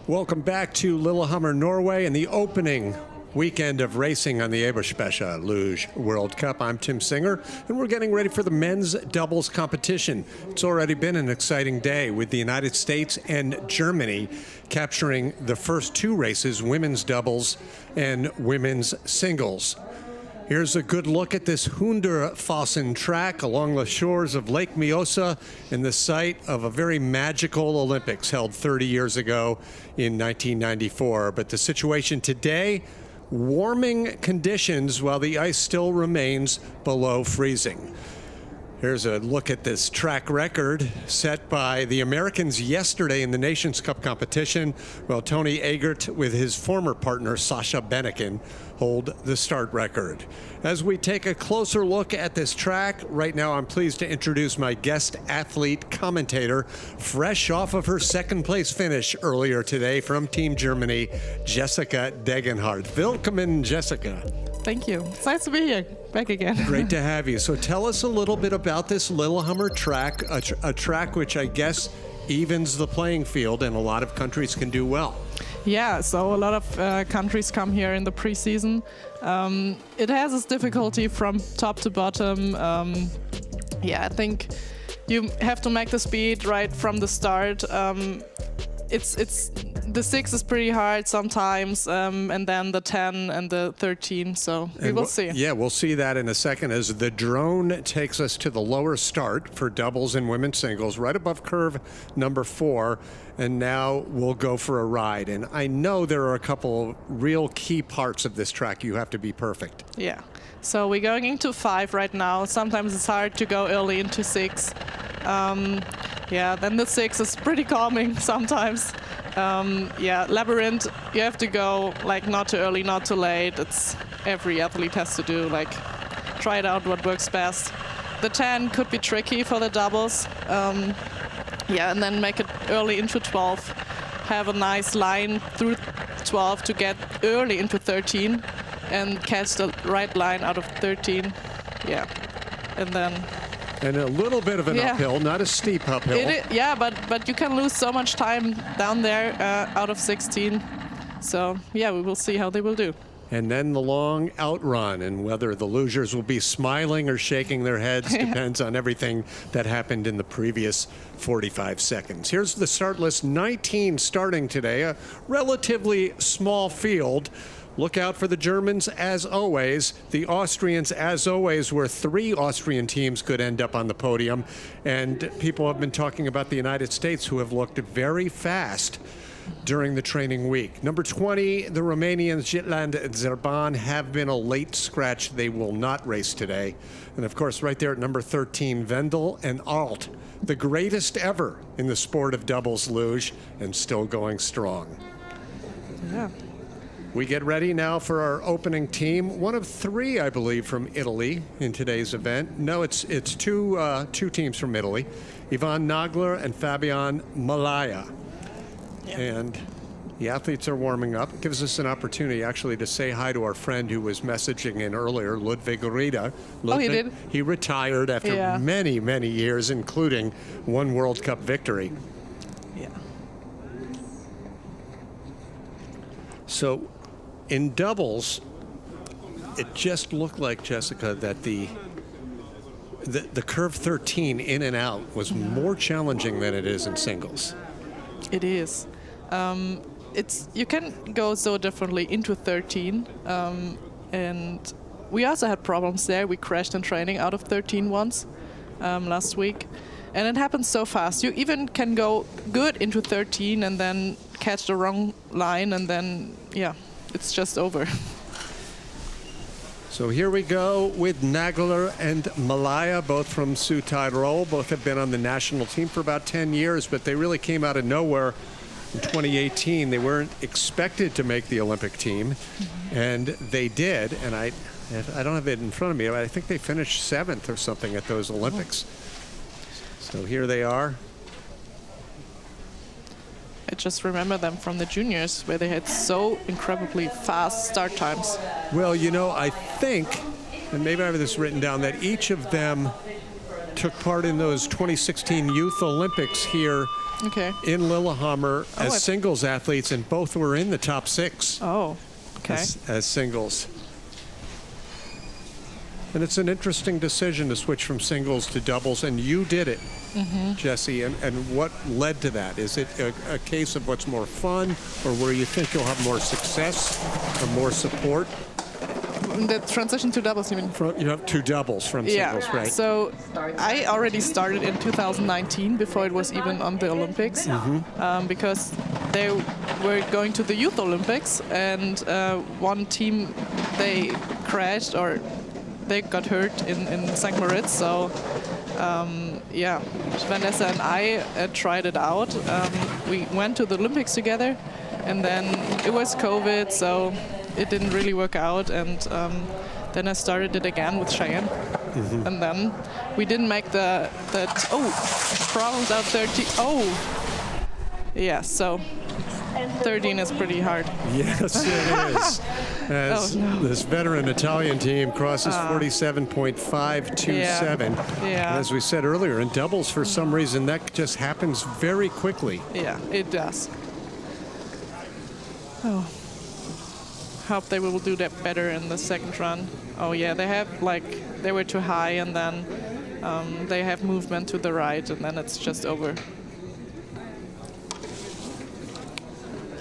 Welcome back to Lillehammer, Norway, and the opening weekend of racing on the EBERSPÄCHER Luge World Cup. I'm Tim Singer, and we're getting ready for the men's doubles competition. It's already been an exciting day with the United States and Germany capturing the first two races, women's doubles and women's singles. Here's a good look at this Hundertfossen track along the shores of Lake Mjøsa and the site of a very magical Olympics held 30 years ago in 1994. But the situation today, warming conditions while the ice still remains below freezing. Here's a look at this track record set by the Americans yesterday in the Nations Cup competition, while Tony Eggert with his former partner Sasha Bennekin hold the start record. As we take a closer look at this track, right now I'm pleased to introduce my guest athlete commentator, fresh off of her second place finish earlier today from Team Germany, Jessica Degenhardt. Willkommen, Jessica. Thank you. It's nice to be here. Back again. Great to have you. So tell us a little bit about this Lillehammer track, a track which I guess evens the playing field and a lot of countries can do well. Yeah, so a lot of countries come here in the preseason. It has its difficulty from top to bottom. Yeah, I think you have to make the speed right from the start. It's the 6 is pretty hard sometimes, and then the 10 and the 13, so we will see. Yeah, we'll see that in a second as the drone takes us to the lower start for doubles and women's singles, right above curve number 4, and now we'll go for a ride. And I know there are a couple real key parts of this track you have to be perfect. Yeah, so we're going into 5 right now. Sometimes it's hard to go early into 6. Yeah, then the 6 is pretty calming sometimes. Yeah, labyrinth, you have to go like not too early, not too late. It's every athlete has to do, like try it out what works best. The 10 could be tricky for the doubles. Yeah, and then make it early into 12. Have a nice line through 12 to get early into 13 and catch the right line out of 13. Yeah, and then. And a little bit of an uphill, not a steep uphill. Yeah, but you can lose so much time down there out of 16. So, yeah, we will see how they will do. And then the long outrun, and whether the losers will be smiling or shaking their heads depends on everything that happened in the previous 45 seconds. Here's the start list, 19 starting today, a relatively small field. Look out for the Germans, as always. The Austrians, as always, where 3 Austrian teams could end up on the podium. And people have been talking about the United States, who have looked very fast during the training week. Number 20, the Romanians, Jitland and Zerban, have been a late scratch. They will not race today. And, of course, right there at number 13, Wendel and Alt, the greatest ever in the sport of doubles luge, and still going strong. Yeah. We get ready now for our opening team. One of 3, I believe, from Italy in today's event. No, it's two teams from Italy. Ivan Nagler and Fabian Malaya. Yeah. And the athletes are warming up. It gives us an opportunity, actually, to say hi to our friend who was messaging in earlier, Ludwig Rieda. Oh, he did? He retired after many, many years, including 1 World Cup victory. Yeah. So, in doubles, it just looked like, Jessica, that the curve 13 in and out was more challenging than it is in singles. It is. You can go so differently into 13, and we also had problems there. We crashed in training out of 13 once last week, and it happens so fast. You even can go good into 13 and then catch the wrong line, and then it's just over. So here we go with Nagler and Malaya, both from Südtirol. Both have been on the national team for about 10 years, but they really came out of nowhere in 2018. They weren't expected to make the Olympic team, and they did. And I don't have it in front of me, but I think they finished 7th or something at those Olympics. So here they are. I just remember them from the juniors, where they had so incredibly fast start times. Well, you know, I think, and maybe I have this written down, that each of them took part in those 2016 Youth Olympics here Okay. in Lillehammer as I- singles athletes, and both were in the top 6 Oh, okay. as singles. And it's an interesting decision to switch from singles to doubles, and you did it, Jesse. And what led to that? Is it a case of what's more fun, or where you think you'll have more success or more support? The transition to doubles, you mean? You have 2 doubles from singles, right? So I already started in 2019 before it was even on the Olympics, because they were going to the Youth Olympics, and one team, they crashed or they got hurt in St. Moritz. So yeah, Vanessa and I tried it out. We went to the Olympics together, and then it was COVID, so it didn't really work out, and then I started it again with Cheyenne, and then we didn't make problems out 13. Oh, yeah, so 13 is pretty hard. Yes, it is. As this veteran Italian team crosses 47.527. Yeah. As we said earlier, in doubles, for some reason, that just happens very quickly. Yeah, it does. Oh. Hope they will do that better in the second run. Oh yeah, they were too high, and then they have movement to the right, and then it's just over.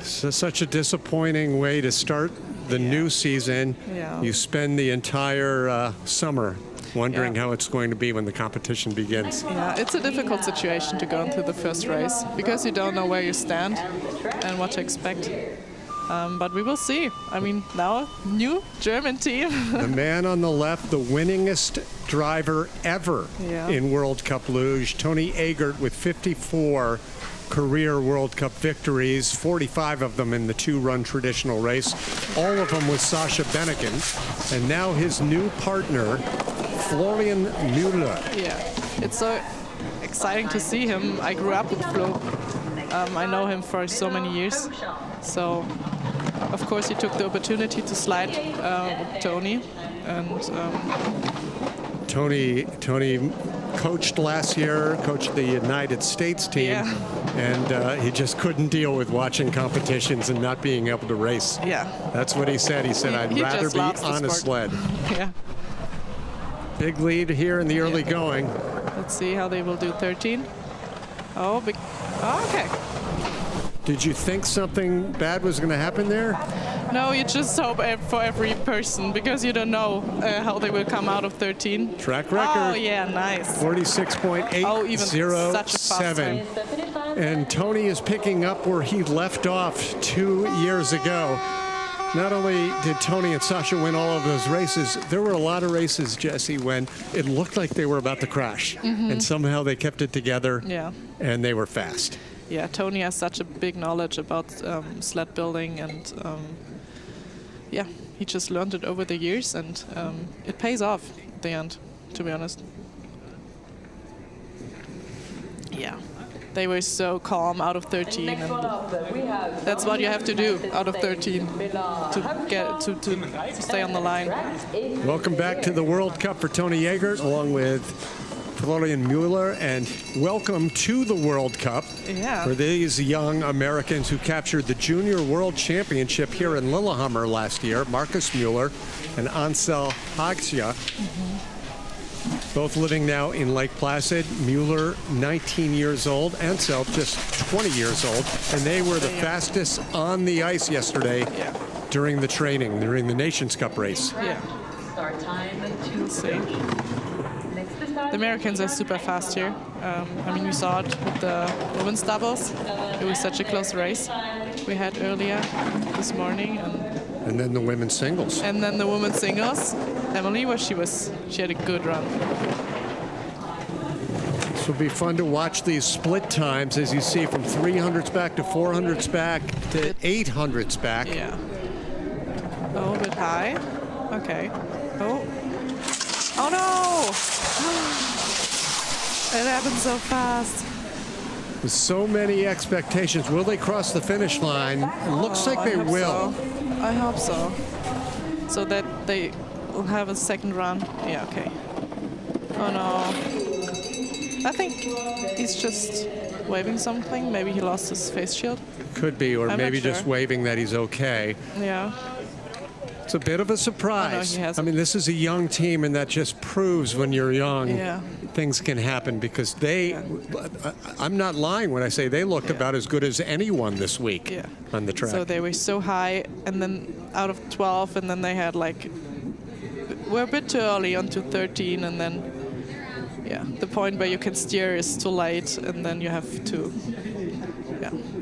So such a disappointing way to start the new season. Yeah. You spend the entire summer wondering how it's going to be when the competition begins. Yeah, it's a difficult situation to go into the first race because you don't know where you stand and what to expect. But we will see. I mean, now, new German team. The man on the left, the winningest driver ever in World Cup Luge, Tony Eggert, with 54 career World Cup victories, 45 of them in the 2-run traditional race, all of them with Sascha Bennigan. And now his new partner, Florian Mueller. Yeah, it's so exciting to see him. I grew up with Flo. I know him for so many years. So, of course, he took the opportunity to slide with Tony. And Tony coached last year, coached the United States team, and he just couldn't deal with watching competitions and not being able to race. Yeah. That's what he said. He said, I'd rather be on a sled. Yeah. Big lead here in the early going. Let's see how they will do 13. Oh, big. Oh, okay. Did you think something bad was going to happen there? No, you just hope for every person because you don't know how they will come out of 13. Track record. Oh, yeah, nice. 46.807. Oh, even such a fast time. And Tony is picking up where he left off 2 years ago. Not only did Tony and Sascha win all of those races, there were a lot of races, Jesse, when it looked like they were about to crash. And somehow they kept it together, and they were fast. Yeah, Tony has such a big knowledge about sled building, and yeah, he just learned it over the years, and it pays off at the end, to be honest. Yeah, they were so calm out of 13, and that's what you have to do out of 13 to get to stay on the line. Welcome back to the World Cup for Tony Eggert, along with Florian Mueller, and welcome to the World Cup for these young Americans who captured the Junior World Championship here in Lillehammer last year. Marcus Mueller and Ansel Hagsja, both living now in Lake Placid. Mueller, 19 years old. Ansel, just 20 years old. And they were the fastest on the ice yesterday during the training, during the Nations Cup race. Yeah. Let's see. The Americans are super fast here. I mean, we saw it with the women's doubles. It was such a close race we had earlier this morning. And then the women's singles. And then the women's singles. Emily, she had a good run. This will be fun to watch these split times, as you see, from 300s back to 400s back to 800s back. Yeah. Oh, a bit high. Okay. Oh. Oh no! It happened so fast. With so many expectations. Will they cross the finish line? It looks like they will. So. I hope so. So that they will have a second run. Yeah, okay. Oh no. I think he's just waving something. Maybe he lost his face shield. Could be, or I'm maybe not sure. just waving that he's okay. Yeah. It's a bit of a surprise. he hasn't. I mean, this is a young team, and that just proves when you're young, Yeah. things can happen because I'm not lying when I say they looked about as good as anyone this week Yeah. on the track. So they were so high, and then out of 12, and then they had we're a bit too early onto 13, and then, yeah, the point where you can steer is too late, and then you have to,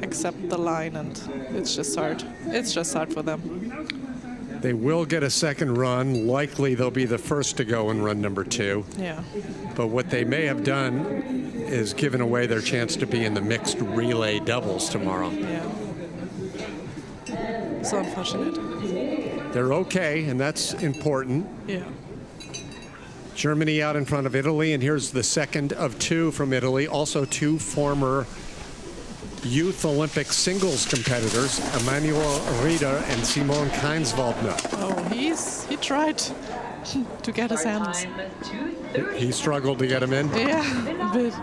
accept the line, and it's just hard. It's just hard for them. They will get a second run. Likely they'll be the first to go in run number 2. Yeah. But what they may have done is given away their chance to be in the mixed relay doubles tomorrow. Yeah. So unfortunate. They're okay, and that's important. Yeah. Germany out in front of Italy, and here's the second of 2 from Italy. Also 2 former Youth Olympic singles competitors, Emanuel Rieder and Simon Keinswaldner. Oh, he tried to get his hands. He struggled to get him in. Yeah, a bit.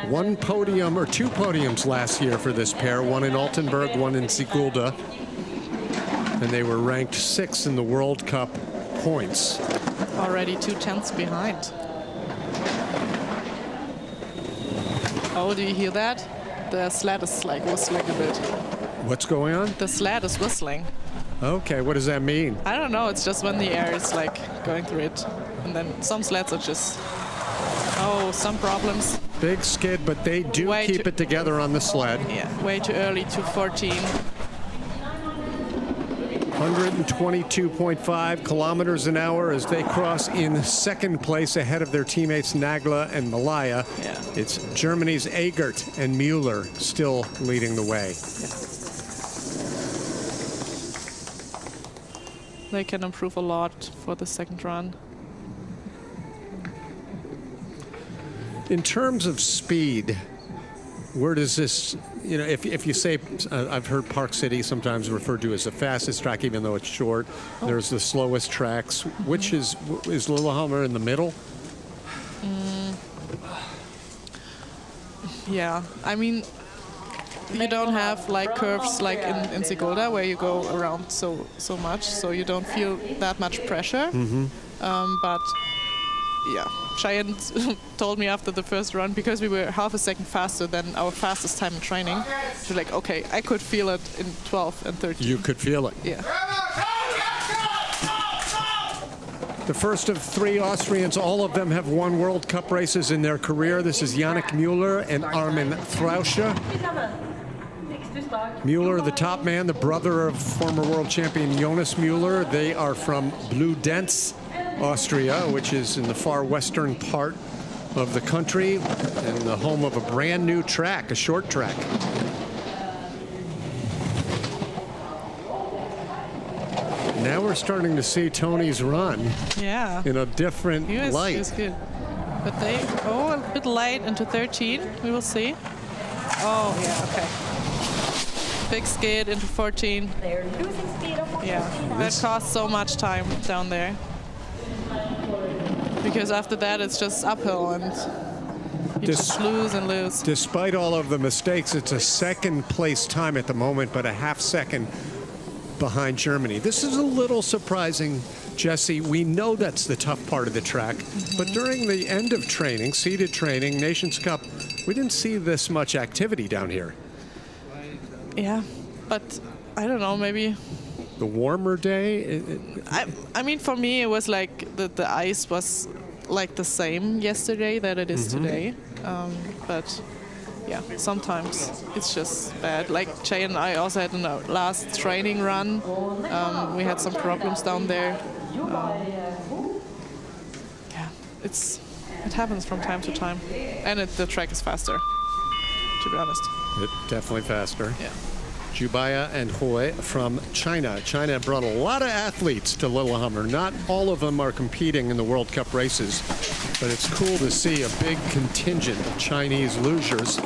1 podium or 2 podiums last year for this pair, one in Altenburg, one in Sigulda. And they were ranked 6th in the World Cup points. Already 2 tenths behind. Oh, do you hear that? The sled is whistling a bit. What's going on? The sled is whistling. Okay, what does that mean? I don't know, it's just when the air is going through it. And then some sleds are just, some problems. Big skid, but they do keep it together on the sled. Yeah, way too early to 14. 122.5 kilometers an hour as they cross in second place ahead of their teammates Nagla and Malaya. Yeah. It's Germany's Eggert and Mueller still leading the way. Yeah. They can improve a lot for the second run. In terms of speed, where does this, if you say, I've heard Park City sometimes referred to as the fastest track, even though it's short. There's the slowest tracks. Which is Lillehammer in the middle? Yeah, I mean, you don't have curves like in Sigulda where you go around so much, so you don't feel that much pressure. But yeah, Cheyenne told me after the first run, because we were half a second faster than our fastest time in training, she was like, okay, I could feel it in 12 and 13. You could feel it. Yeah. The first of 3 Austrians, all of them have won World Cup races in their career. This is Yannick Mueller and Armin Frauscher. Mueller, the top man, the brother of former world champion Jonas Mueller. They are from Bludenz, Austria, which is in the far western part of the country and the home of a brand new track, a short track. Now we're starting to see Tony's run in a different light. He was good. But they, a bit late into 13, we will see. Oh, yeah, okay. Big skid into 14. They're losing speed on 14. Yeah, that costs so much time down there. Because after that, it's just uphill and you just lose and lose. Despite all of the mistakes, it's a second place time at the moment, but a half second behind Germany. This is a little surprising, Jesse. We know that's the tough part of the track, but during the end of training, seeded training, Nations Cup, we didn't see this much activity down here. Yeah, but I don't know, maybe the warmer day? I mean, for me, it was like the ice was like the same yesterday that it is today. But yeah, sometimes it's just bad. Like Jay and I also had in our last training run, we had some problems down there. Yeah, it happens from time to time. And the track is faster, to be honest. Definitely faster. Yeah. Jubaya and Hui from China. China brought a lot of athletes to Lillehammer. Not all of them are competing in the World Cup races, but it's cool to see a big contingent of Chinese lugers.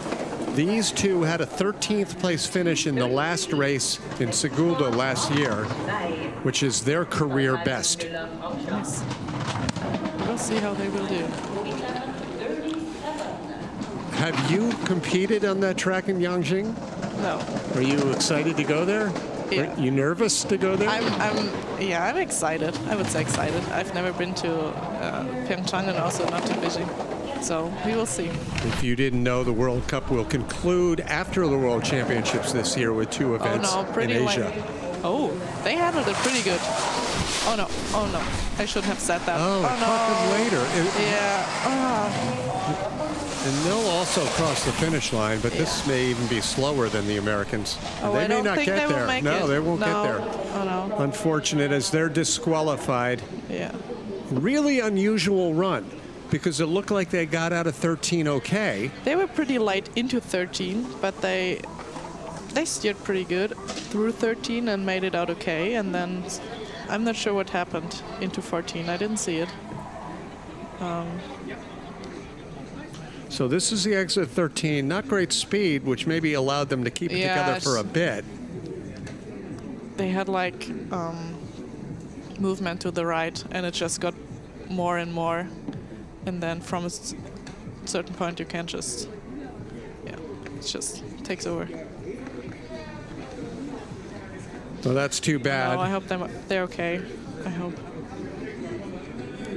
These two had a 13th place finish in the last race in Sigulda last year, which is their career best. Nice. We'll see how they will do. Have you competed on that track in Yangjing? No. Are you excited to go there? Yeah. Are you nervous to go there? I'm excited. I would say excited. I've never been to Pyeongchang and also not to Beijing. So we will see. If you didn't know, the World Cup will conclude after the World Championships this year with 2 events in Asia. Oh, they handled it pretty good. Oh no, I should have said that. Oh, it caught them later. And they'll also cross the finish line, but this may even be slower than the Americans. Oh, they I may don't not think get they will there. make No, it. they won't get there. Oh no. Unfortunate, as they're disqualified. Yeah. Really unusual run, because it looked like they got out of 13 okay. They were pretty light into 13, but they steered pretty good through 13 and made it out okay. And then I'm not sure what happened into 14. I didn't see it. So this is the exit 13. Not great speed, which maybe allowed them to keep it together for a bit. They had like movement to the right, and it just got more and more. And then from a certain point, you can't just, it just takes over. Well, that's too bad. No, I hope they're okay. I hope.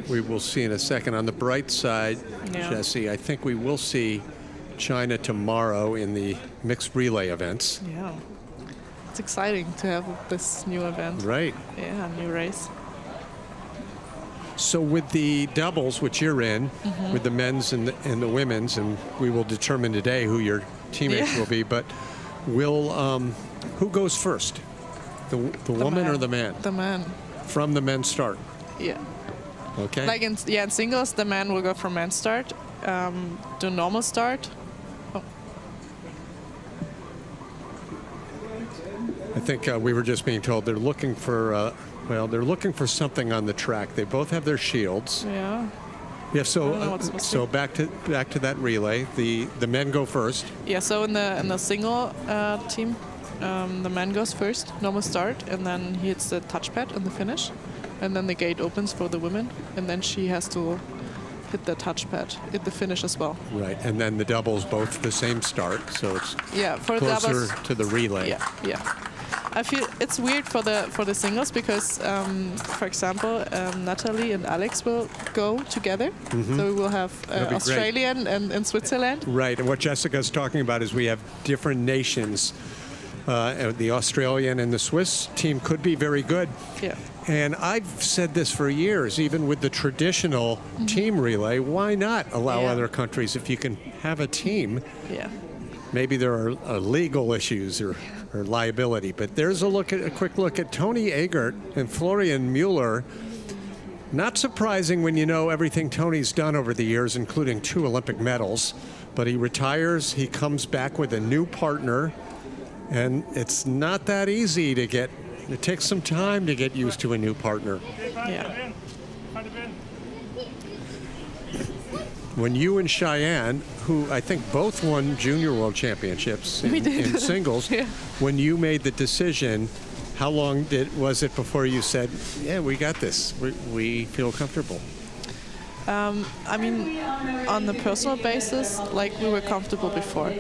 We will see in a second. On the bright side, Jesse, I think we will see China tomorrow in the mixed relay events. Yeah. It's exciting to have this new event. Right. Yeah, new race. So with the doubles, which you're in, with the men's and the women's, and we will determine today who your teammates will be, but who goes first? The woman man. or the man? The man. From the men's start? Yeah. Okay. Like in singles, the man will go from men's start, do normal start. Oh. I think we were just being told they're looking for, they're looking for something on the track. They both have their shields. Yeah. Yeah. So back to that relay. The men go first. Yeah. So in the single team, the man goes first, normal start, and then he hits the touchpad in the finish, and then the gate opens for the women, and then she has to hit the touchpad at the finish as well. Right, and then the doubles both the same start, so it's for closer doubles, to the relay. Yeah. I feel it's weird for the singles because, for example, Natalie and Alex will go together. So we will have Australian and Switzerland. Right, and what Jessica's talking about is we have different nations. The Australian and the Swiss team could be very good. Yeah. And I've said this for years, even with the traditional team relay, why not allow other countries if you can have a team? Yeah. Maybe there are legal issues or liability, but there's a quick look at Tony Eggert and Florian Mueller. Not surprising when you know everything Tony's done over the years, including 2 Olympic medals. But he retires, he comes back with a new partner, and it's not that easy to get. It takes some time to get used to a new partner. Yeah. When you and Cheyenne, who I think both won junior world championships in singles, when you made the decision, how long was it before you said, yeah, we got this, we feel comfortable? I mean, on the personal basis, like we were comfortable before.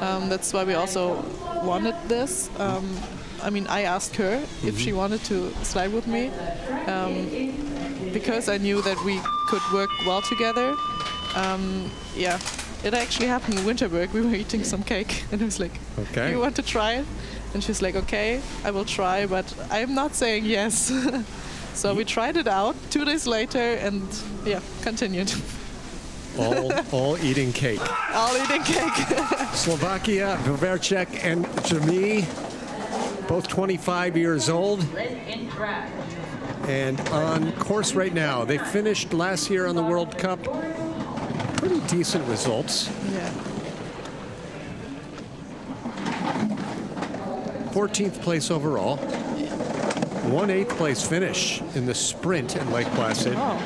That's why we also wanted this. I mean, I asked her if she wanted to slide with me because I knew that we could work well together. It actually happened in winter break. We were eating some cake and I was like, okay, you want to try it? And she's like, okay, I will try, but I'm not saying yes. So we tried it out 2 days later and continued. All eating cake. All eating cake. Slovakia, EBERSPÄCHER and Jimmy, both 25 years old and on course right now. They finished last year on the World Cup. Pretty decent results. Yeah. 14th place overall. 1/8 place finish in the sprint in Lake Placid. Oh.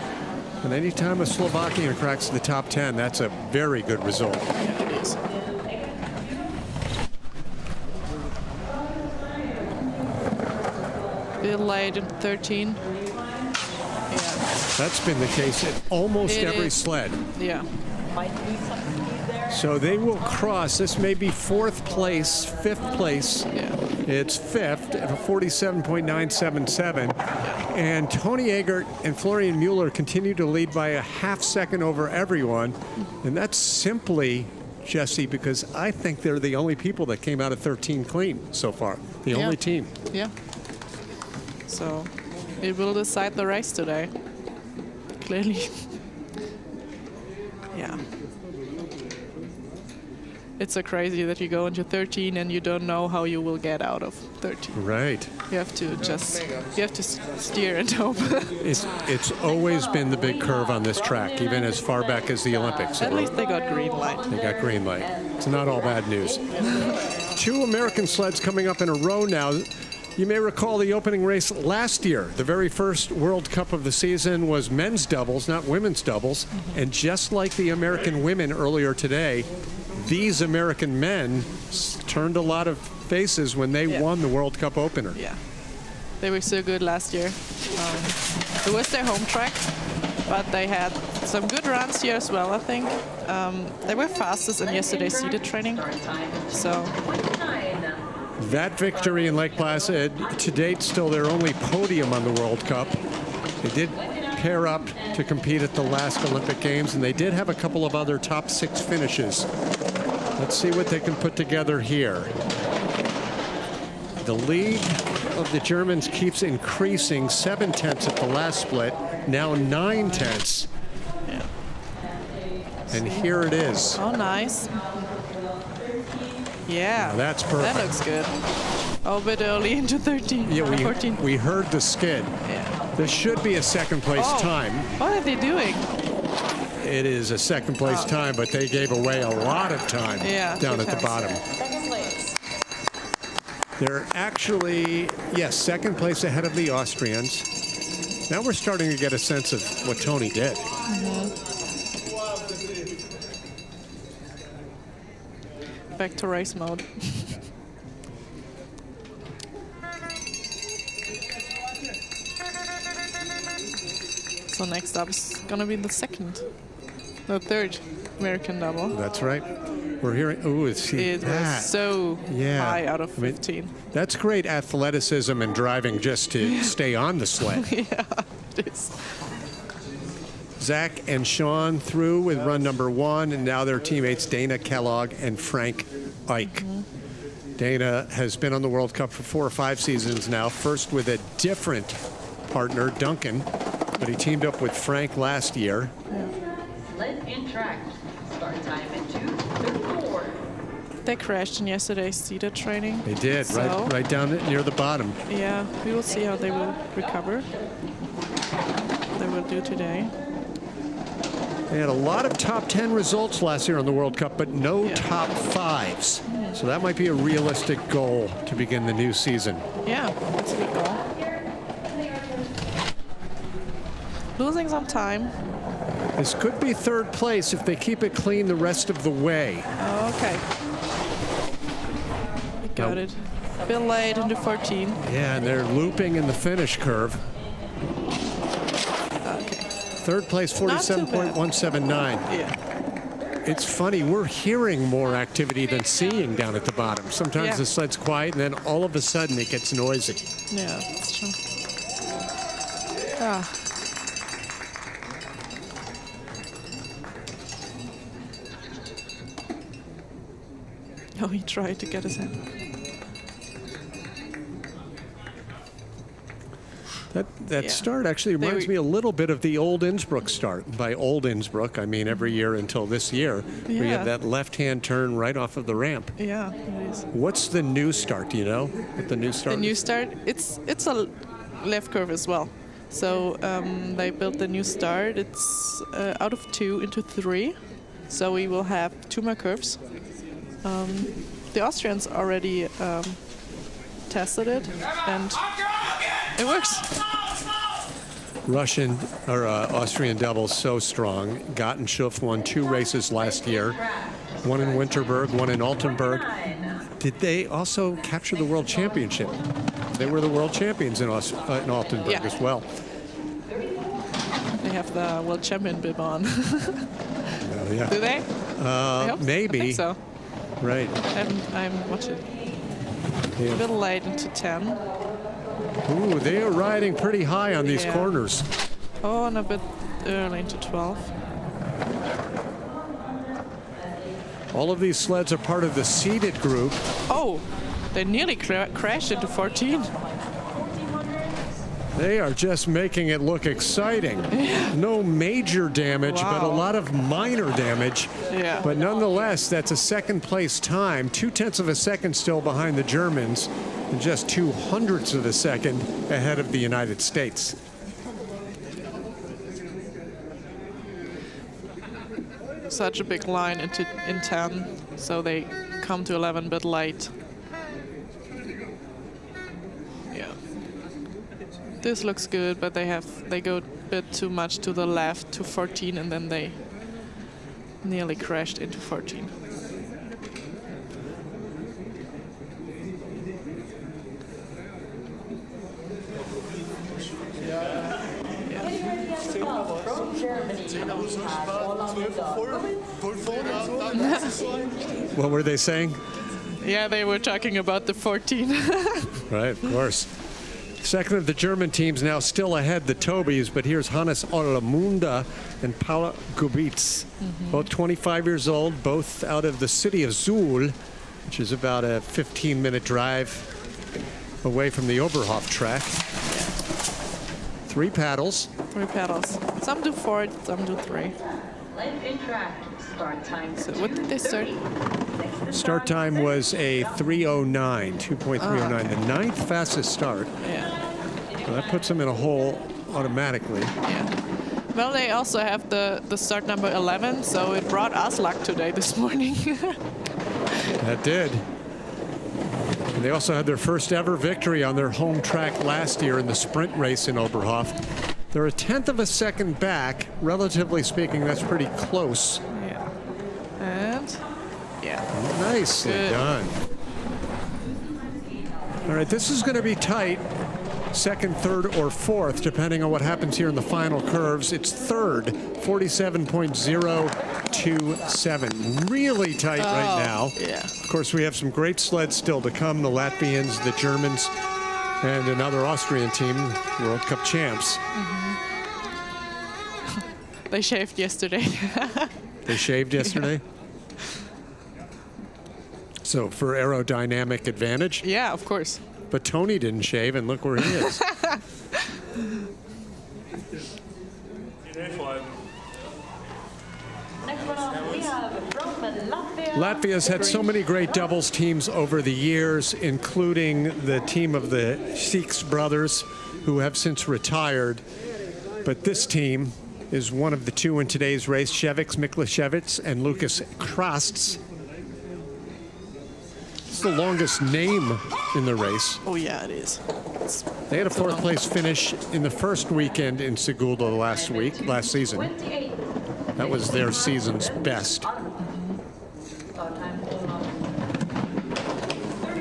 And anytime a Slovakian cracks the top 10, that's a very good result. Yeah, it is. Bit late in 13. Yeah. That's been the case at almost every sled. Yeah. So they will cross. This may be fourth place, fifth place. Yeah. It's fifth at a 47.977. And Tony Eggert and Florian Mueller continue to lead by a half second over everyone. And that's simply, Jesse, because I think they're the only people that came out of 13 clean so far. The only team. Yeah. So it will decide the race today. Clearly. Yeah. It's so crazy that you go into 13 and you don't know how you will get out of 13. Right. You have to steer and hope. It's always been the big curve on this track, even as far back as the Olympics. At least they got green light. They got green light. It's not all bad news. 2 American sleds coming up in a row now. You may recall the opening race last year. The very first World Cup of the season was men's doubles, not women's doubles. And just like the American women earlier today, these American men turned a lot of faces when they won the World Cup opener. Yeah, they were so good last year. It was their home track, but they had some good runs here as well, I think. They were fastest in yesterday's seated training. So that victory in Lake Placid, to date, still their only podium on the World Cup. They did pair up to compete at the last Olympic Games, and they did have a couple of other top 6 finishes. Let's see what they can put together here. The lead of the Germans keeps increasing, 7/10 at the last split, now 9/10. yeah. And here it is. Oh, nice. Yeah, Now that's perfect. That looks good. Oh, a bit early into 13, Yeah, 14. we heard the skid. Yeah. This should be a second place time. What are they doing? It is a second place time, but they gave away a lot of time down at the bottom. They're actually, yes, second place ahead of the Austrians. Now we're starting to get a sense of what Tony did. Back to race mode. So next up is gonna be the third American double. That's right. We're hearing, ooh, see It that. was so high out of 15. That's great athleticism and driving just to stay on the sled. Yeah, it is. Zach and Sean through with run number 1, and now their teammates Dana Kellogg and Frank Ike. Dana has been on the World Cup for 4 or 5 seasons now, first with a different partner, Duncan, but he teamed up with Frank last year. Sled in track. Start time in 2:34. They crashed in yesterday's seated training. They did, So, right down near the bottom. Yeah, we will see how they will recover. They will do today. They had a lot of top 10 results last year on the World Cup, but no top 5s. So that might be a realistic goal to begin the new season. Yeah, that's a good goal. Losing some time. This could be third place if they keep it clean the rest of the way. Okay. We got it. A bit late into 14. Yeah, and they're looping in the finish curve. Okay. Third place, Not too bad. 47.179. Yeah. It's funny, we're hearing more activity than seeing down at the bottom. Sometimes the sled's quiet, and then all of a sudden it gets noisy. Yeah, that's true. Ah. Oh, he tried to get his hand. That start actually reminds me a little bit of the old Innsbruck start. By old Innsbruck, I mean every year until this year, where you have that left-hand turn right off of the ramp. Yeah, it is. What's the new start? Do you know what the new start The new is? start, it's a left curve as well. So they built the new start. It's out of 2 into 3. So we will have 2 more curves. The Austrians already tested it, and it works. Russian or Austrian doubles so strong. Gottenschuff won 2 races last year, one in Winterberg, one in Altenburg. Did they also capture the world championship? They were the world champions in Altenburg as well. They have the world champion bib on. Yeah. Do they? Maybe. I think so. Right. I'm watching. Yeah. A little late into 10. Ooh, they are riding pretty high on these Yeah. corners. Oh, and a bit early into 12. All of these sleds are part of the seeded group. Oh, they nearly crashed into 14. They are just making it look exciting. No major damage, but a Wow. lot of minor damage. Yeah. But nonetheless, that's a second place time, 0.2 of a second still behind the Germans, and just 0.02 of a second ahead of the United States. Such a big line in 10, so they come to 11 a bit late. Yeah. This looks good, but they go a bit too much to the left to 14, and then they nearly crashed into 14. From Germany, we have What were they saying? Yeah, they were talking about the 14. Right, of course. Second of the German teams now still ahead, the Tobys, but here's Hannes Orlamunda and Paula Gubitz. Both 25 years old, both out of the city of Suhl, which is about a 15-minute drive away from the Oberhof track. 3 paddles. 3 pedals. Some do 4, some do 3. Let interact. Start time. So what did they start? Start time was a 3:09, 2.309, the 9th fastest start. Yeah. Well, that puts them in a hole automatically. Yeah. Well, they also have the start number 11, so it brought us luck today this morning. That did. And they also had their first ever victory on their home track last year in the sprint race in Oberhof. They're a 1/10 of a second back. Relatively speaking, that's pretty close. Yeah. And yeah. Nicely Good. done. All right, this is going to be tight. Second, third, or fourth, depending on what happens here in the final curves. It's third, 47.027. Really tight right now. Yeah. Of course, we have some great sleds still to come. The Latvians, the Germans, and another Austrian team, World Cup champs. They shaved yesterday. They shaved yesterday. So for aerodynamic advantage. Yeah, of course. But Tony didn't shave, and look where he is. Next one up, we have from Latvia. Latvia's had so many great doubles teams over the years, including the team of the Six brothers, who have since retired. But this team is one of the 2 in today's race, Ševiks Miklešević and Lukas Krasts. It's the longest name in the race. Oh yeah, it is. They had a 4th place finish in the first weekend in Sigulda last season. 28. That was their season's best. Start time is on. 30.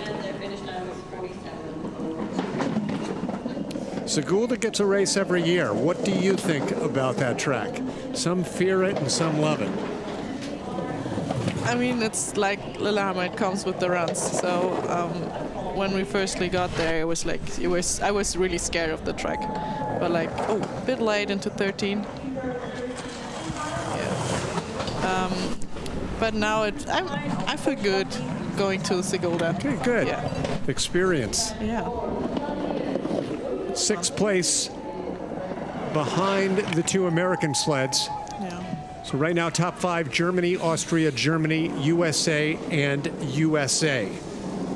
And their finish time is 47. Sigulda gets a race every year. What do you think about that track? Some fear it and some love it. I mean, it's like Lillehammer. It comes with the runs. So when we firstly got there, it was like I was really scared of the track, but like a bit late into 13. Yeah. But now I feel good going to Sigulda. Okay, good. Yeah. Experience. Yeah. 6th place behind the 2 American sleds. Yeah. So right now, top 5, Germany, Austria, Germany, USA, and USA.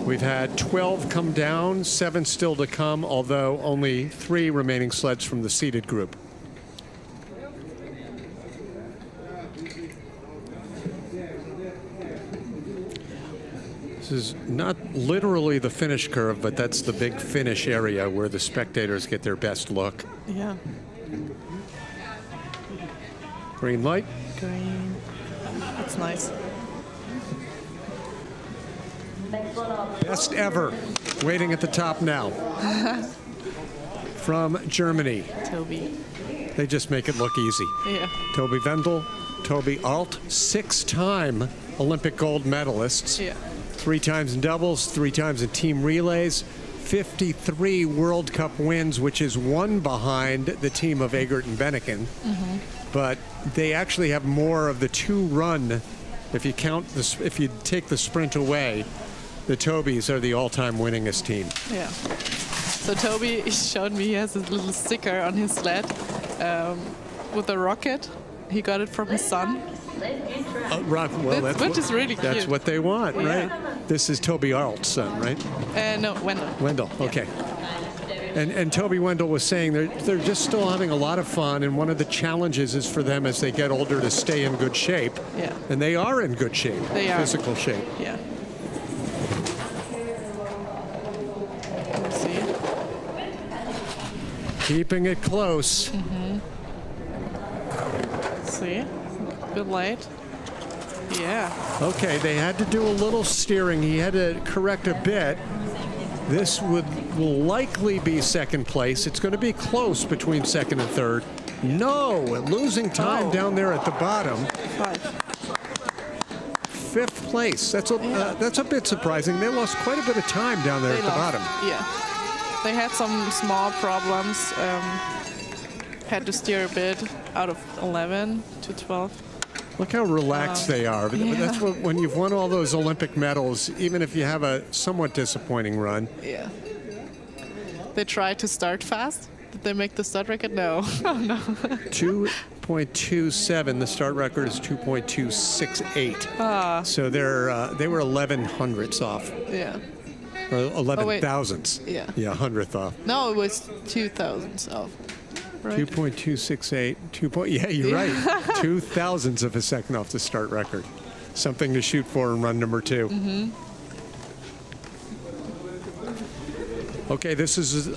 We've had 12 come down, 7 still to come, although only 3 remaining sleds from the seeded group. This is not literally the finish curve, but that's the big finish area where the spectators get their best look. Yeah. Green light. Green. That's nice. Next one up. Best ever. Waiting at the top now. From Germany. Toby. They just make it look easy. Yeah. Toby Vendel, Toby Alt, 6-time Olympic gold medalists. Yeah. 3 times in doubles, 3 times in team relays, 53 World Cup wins, which is 1 behind the team of Eggert and Mueller. But they actually have more of the 2-run. If you count this, if you take the sprint away, the Tobys are the all-time winningest team. Yeah. So Toby showed me he has a little sticker on his sled with a rocket. He got it from his son. Right. Well, Which is really cute. That's what they want, Yeah. right? This is Toby Arlt's son, right? No, Wendell. Wendell, okay. And Toby Wendell was saying they're just still having a lot of fun, and one of the challenges is for them as they get older to stay in good shape. Yeah. And they are in good shape, They are. physical shape. Yeah. Let's see. Keeping it close. Let's see. Good light. Yeah. Okay, they had to do a little steering. He had to correct a bit. This will likely be second place. It's going to be close between second and third. No, losing time down there at the bottom. 5. 5th place. That's a bit surprising. They lost quite a bit of time down there at the bottom. Yeah. They had some small problems. Had to steer a bit out of 11 to 12. Look how relaxed they are. That's what, when you've won all those Olympic medals, even if you have a somewhat disappointing run. Yeah. They tried to start fast. Did they make the start record? No. Oh, no. 2.27. The start record is 2.268. So they were 11 hundredths off, Yeah. or 11 wait. thousandths. Yeah. Yeah, hundredth off. No, it was 2,000s off. Right? 2.268. Yeah, you're right. 2 thousandths of a second off the start record. Something to shoot for in run number 2. Okay, this is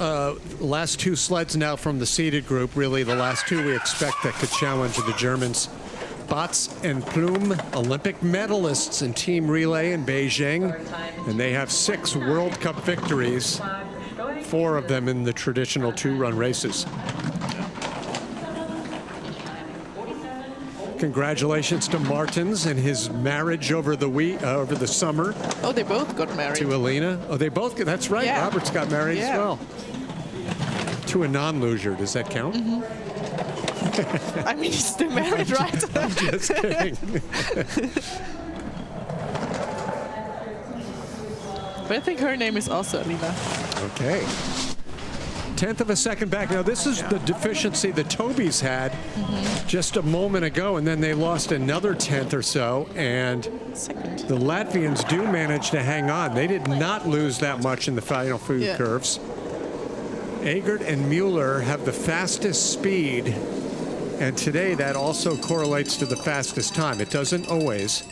last 2 sleds now from the seeded group. Really, the last 2 we expect that could challenge the Germans. Batz and Plume, Olympic medalists in team relay in Beijing, and they have 6 World Cup victories, 4 of them in the traditional 2-run races. Congratulations to Martins and his marriage over the summer Oh, they both got married. to Alina. Oh, they both. That's right. Yeah. Robert's got married as Yeah. well. To a non-luger. Does that count? I mean, he's still married, right? I'm just kidding. But I think her name is also Alina. Okay. 1/10 of a second back. Now, this is the deficiency the Tobys had just a moment ago, and then they lost another 1/10 or so, and Second. the Latvians do manage to hang on. They did not lose that much in the final food Yeah. curves. Eggert and Mueller have the fastest speed, and today that also correlates to the fastest time. It doesn't always.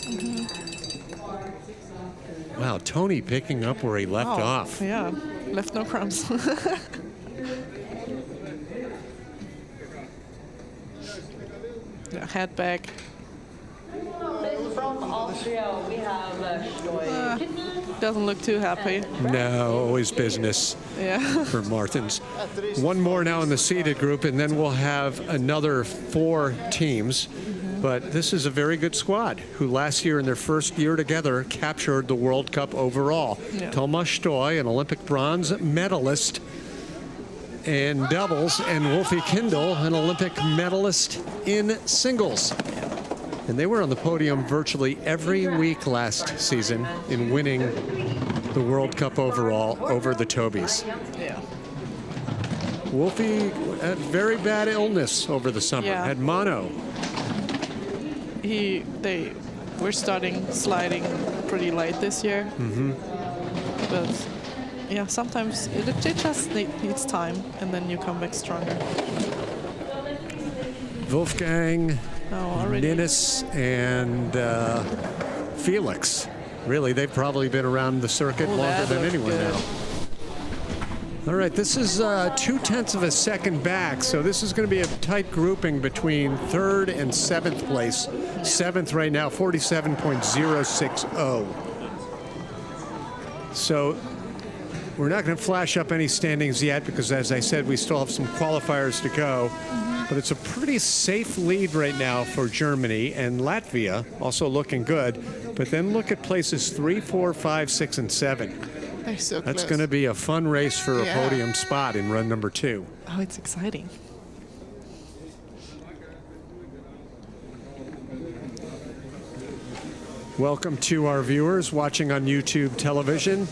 Wow, Tony picking up where he left off. Yeah. Left no crumbs. Yeah, head back. From Austria, we have Stoy. Doesn't look too happy. No, always business Yeah. for Martins. One more now in the seeded group, and then we'll have another 4 teams. But this is a very good squad who last year in their first year together captured the World Cup overall. Yeah. Tomas Stoy, an Olympic bronze medalist in doubles, and Wolfie Kindle, an Olympic medalist in singles. And they were on the podium virtually every week last season in winning the World Cup overall over the Tobys. Yeah. Wolfie had very bad illness over the summer, Yeah. had mono. They were starting sliding pretty late this year. But yeah, sometimes it just needs time, and then you come back stronger. Wolfgang, Already. Ninnis, and Felix. Really, they've probably been around the circuit Oh, longer that than looked anyone good. now. All right, this is 2/10 of a second back, so this is going to be a tight grouping between 3rd and 7th place. 7th right now, 47.060. So we're not going to flash up any standings yet because, as I said, we still have some qualifiers to go. But it's a pretty safe lead right now for Germany, and Latvia also looking good. But then look at places 3, 4, 5, 6, and 7. They're so That's close. going to be a fun race for a podium spot in run number 2. Oh, it's exciting. Welcome to our viewers watching on YouTube television.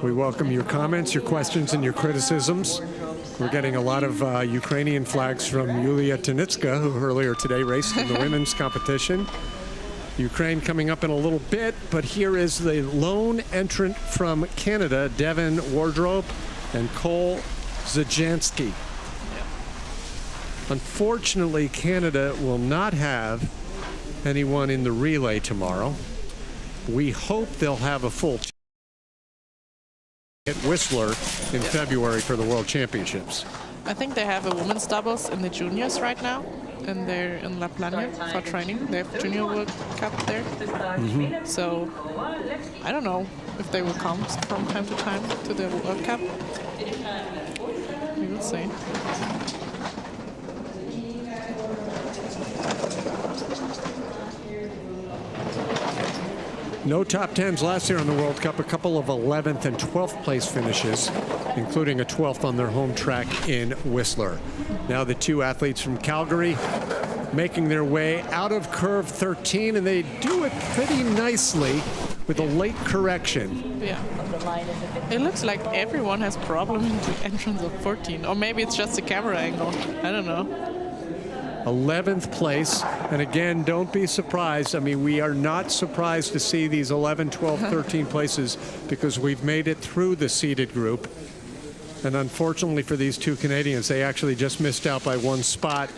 We welcome your comments, your questions, and your criticisms. We're getting a lot of Ukrainian flags from Yulia Tanitska, who earlier today raced in the women's competition. Ukraine coming up in a little bit, but here is the lone entrant from Canada, Devin Wardrobe and Cole Zajanski. Unfortunately, Canada will not have anyone in the relay tomorrow. We hope they'll have a full team at Whistler in February for the World Championships. I think they have a women's doubles in the juniors right now, and they're in Latvian for training. They have Junior World Cup there. So I don't know if they will come from time to time to the World Cup. We will see. No top 10s last year in the World Cup, a couple of 11th and 12th place finishes, including a 12th on their home track in Whistler. Now the two athletes from Calgary making their way out of curve 13, and they do it pretty nicely with a late correction. Yeah. It looks like everyone has problem in the entrance of 14, or maybe it's just the camera angle. I don't know. 11th place, and again, don't be surprised. I mean, we are not surprised to see these 11, 12, 13 places because we've made it through the seeded group. And unfortunately for these two Canadians, they actually just missed out by one spot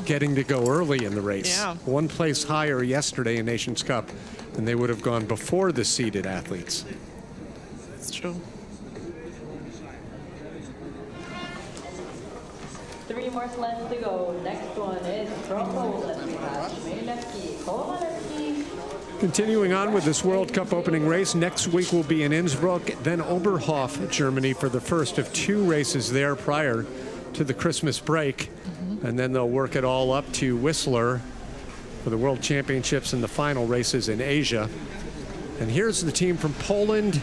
getting to go early in the race. Yeah. One place higher yesterday in Nations Cup, and they would have gone before the seeded athletes. It's true. 3 more sleds to go. Next one is from Poland. Continuing on with this World Cup opening race, next week will be in Innsbruck, then Oberhof, Germany, for the first of 2 races there prior to the Christmas break. And then they'll work it all up to Whistler for the World Championships and the final races in Asia. And here's the team from Poland,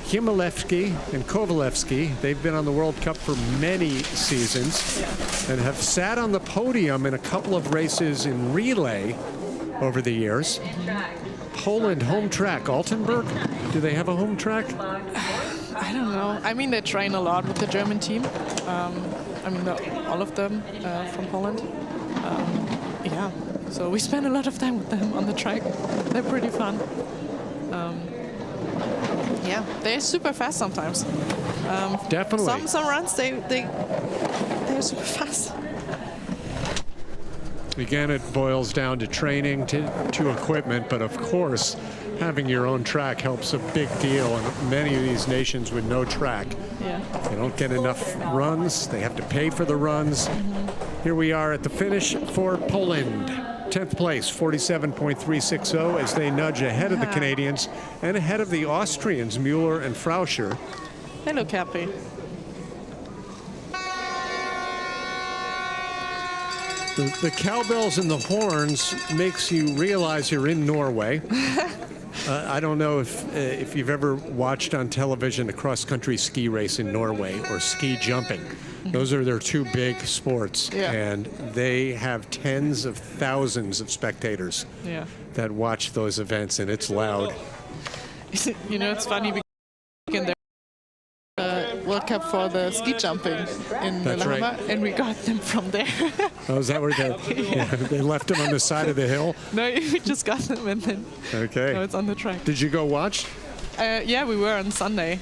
Chmielewski and Kowalewski. They've been on the World Cup for many seasons and have sat on the podium in a couple of races in relay over the years. Poland home track, Altenburg. Do they have a home track? I don't know. I mean, they train a lot with the German team. I mean, all of them from Poland. Yeah, so we spend a lot of time with them on the track. They're pretty fun. Yeah, they're super fast sometimes. Definitely. Some runs they're super fast. Again, it boils down to training, to equipment, but of course, having your own track helps a big deal. And many of these nations with no track, they don't get enough runs. They have to pay for the runs. Here we are at the finish for Poland. 10th place, 47.360, as they nudge ahead of the Canadians and ahead of the Austrians, Mueller and Frauscher. They look happy. The cowbells and the horns makes you realize you're in Norway. I don't know if you've ever watched on television a cross-country ski race in Norway or ski jumping. Those are their 2 big sports, and they have tens of thousands of spectators that watch those events, and it's loud. You know, it's funny because in the World Cup for the ski jumping in Lillehammer, and we got them from there. Oh, is that where they left them on the side of the hill? No, we just got them and then now it's on the track. Did you go watch? Yeah, we were on Sunday.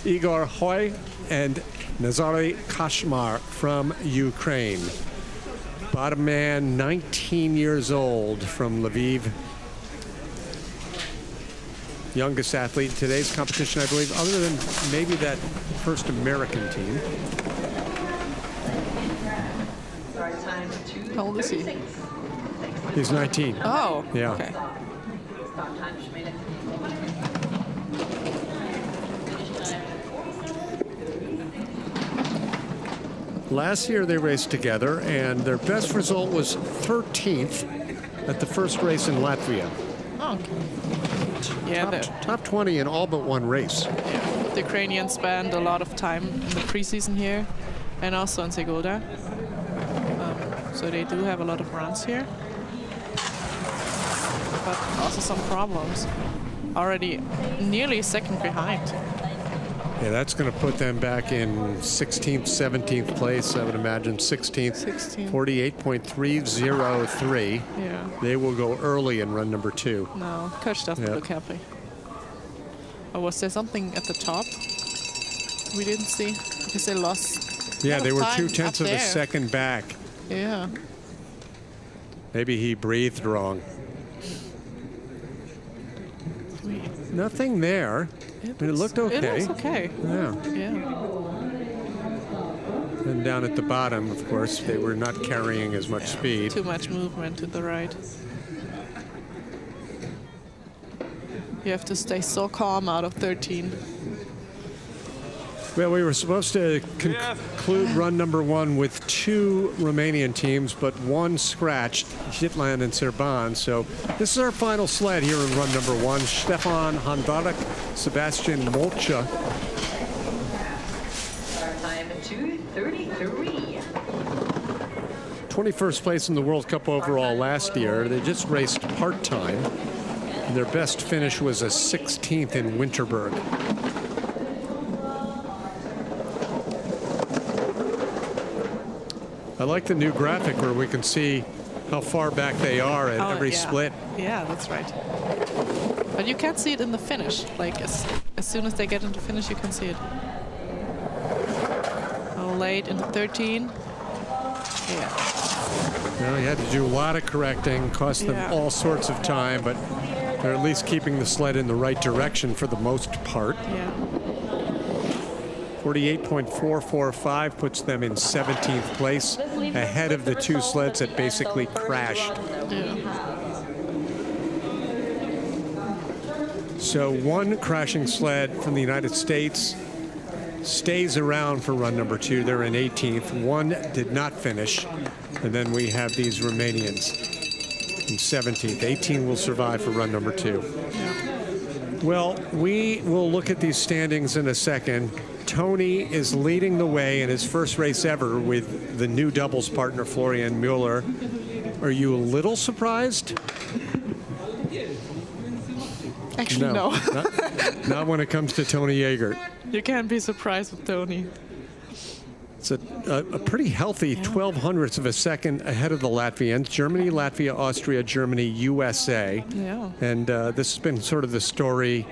Igor Hoy and Nazary Kashmar from Ukraine. Bottom man, 19 years old, from Lviv. Youngest athlete in today's competition, I believe, other than maybe that first American team. How old is he? He's 19. Oh, yeah. Okay. Last year they raced together, and their best result was 13th at the first race in Latvia. Okay. Yeah, Top 20 in all but one race. the Ukrainians spend a lot of time in the preseason here, and also in Segulda. So they do have a lot of runs here, but also some problems. Already nearly second behind. Yeah, that's going to put them back in 16th, 17th place. I would imagine 16th. 48.303. Yeah. They will go early in run number 2. No, coach doesn't look happy. Or was there something at the top we didn't see? Because they lost. Yeah, they were time 2/10 of a second back. Yeah. Maybe he breathed wrong. Nothing there. It looked okay. It looks okay. Yeah. Yeah. And down at the bottom, of course, they were not carrying as much speed. Too much movement to the right. You have to stay so calm out of 13. Well, we were supposed to conclude run number 1 with 2 Romanian teams, but one scratched, Zitlan and Serban. So this is our final sled here in run number 1. Stefan Hondarek, Sebastian Molcha. Start time 2:33. 21st place in the World Cup overall last year. They just raced part-time. And their best finish was a 16th in Winterberg. I like the new graphic where we can see how far back they are at every split. Yeah, that's right. But you can't see it in the finish. Like as soon as they get into finish, you can see it. Oh, late into 13. Yeah. Well, he had to do a lot of correcting, cost them all sorts of time, but they're at least keeping the sled in the right direction for the most part. Yeah. 48.445 puts them in 17th place, ahead of the 2 sleds that basically crashed. Yeah. So one crashing sled from the United States stays around for run number 2. They're in 18th. One did not finish. And then we have these Romanians in 17th. 18 will survive for run number 2. Yeah. Well, we will look at these standings in a second. Tony is leading the way in his first race ever with the new doubles partner, Florian Mueller. Are you a little surprised? Actually, no. Not when it comes to Tony Eggert. You can't be surprised with Tony. It's a pretty healthy 0.12 of a second ahead of the Latvians. Germany, Latvia, Austria, Germany, USA. Yeah. And this has been sort of the story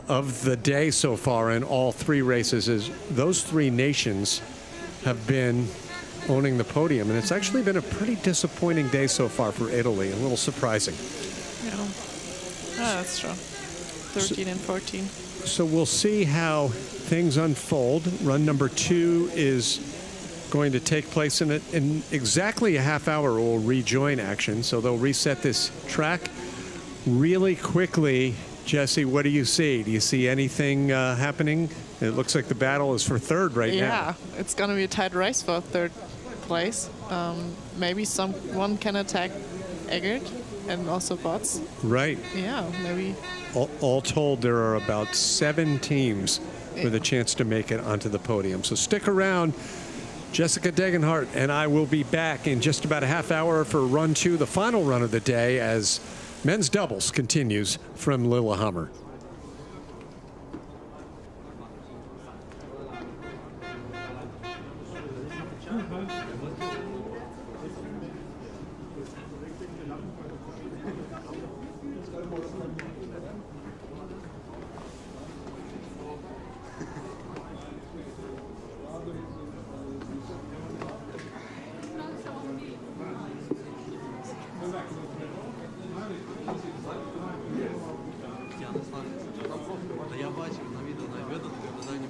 of the day so far in all 3 races, is those 3 nations have been owning the podium. And it's actually been a pretty disappointing day so far for Italy. A little surprising. Yeah. Oh, that's true. 13 and 14. So we'll see how things unfold. Run number 2 is going to take place in exactly a half hour. We'll rejoin action. So they'll reset this track really quickly. Jesse, what do you see? Do you see anything happening? It looks like the battle is for 3rd right now. Yeah, it's going to be a tight race for 3rd place. Maybe someone can attack Eggert and also bots. Right. Yeah, maybe. All told, there are about 7 teams with a chance to make it onto the podium. So stick around. Jessica Degenhardt and I will be back in just about a half hour for run 2, the final run of the day, as men's doubles continues from Lillehammer. Я бачив на відео, на видно, коли не